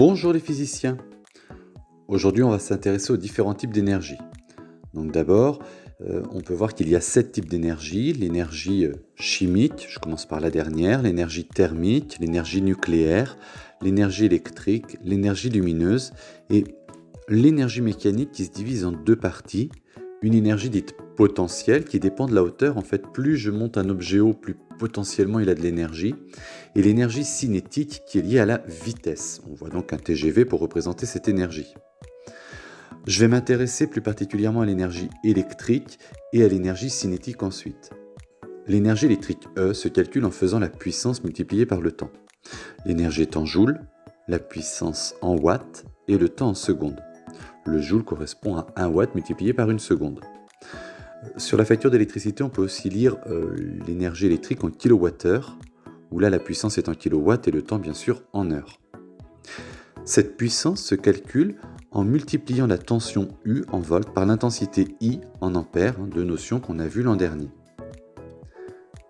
Bonjour les physiciens. Aujourd'hui, on va s'intéresser aux différents types d'énergie. Donc d'abord, on peut voir qu'il y a 7 types d'énergie. L'énergie chimique, je commence par la dernière, l'énergie thermique, l'énergie nucléaire, l'énergie électrique, l'énergie lumineuse et l'énergie mécanique qui se divise en deux parties. Une énergie dite potentielle qui dépend de la hauteur. En fait, plus je monte un objet haut, plus potentiellement il a de l'énergie. Et l'énergie cinétique qui est liée à la vitesse. On voit donc un TGV pour représenter cette énergie. Je vais m'intéresser plus particulièrement à l'énergie électrique et à l'énergie cinétique ensuite. L'énergie électrique E se calcule en faisant la puissance multipliée par le temps. L'énergie est en joules, la puissance en watts et le temps en secondes. Le joule correspond à 1 watt multiplié par une seconde. Sur la facture d'électricité, on peut aussi lire l'énergie électrique en kilowattheure, où là la puissance est en kilowatts et le temps bien sûr en heures. Cette puissance se calcule en multipliant la tension U en volts par l'intensité I en ampères, deux notions qu'on a vues l'an dernier.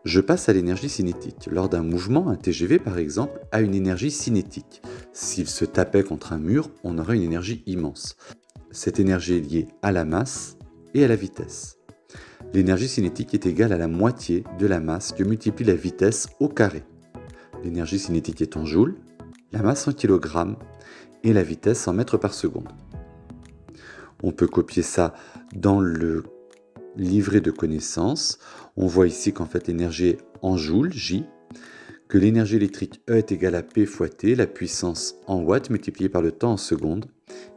Je passe à l'énergie cinétique. Lors d'un mouvement, un TGV par exemple a une énergie cinétique. S'il se tapait contre un mur, on aurait une énergie immense. Cette énergie est liée à la masse et à la vitesse. L'énergie cinétique est égale à la moitié de la masse que multiplie la vitesse au carré. L'énergie cinétique est en joules, la masse en kilogrammes et la vitesse en mètres par seconde. On peut copier ça dans le livret de connaissances. On voit ici qu'en fait l'énergie est en joules, J, que l'énergie électrique E est égale à P fois T, la puissance en watts multipliée par le temps en secondes,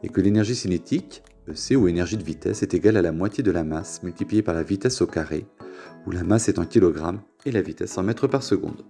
et que l'énergie cinétique, EC ou énergie de vitesse, est égale à la moitié de la masse multipliée par la vitesse au carré, où la masse est en kilogrammes et la vitesse en mètres par seconde.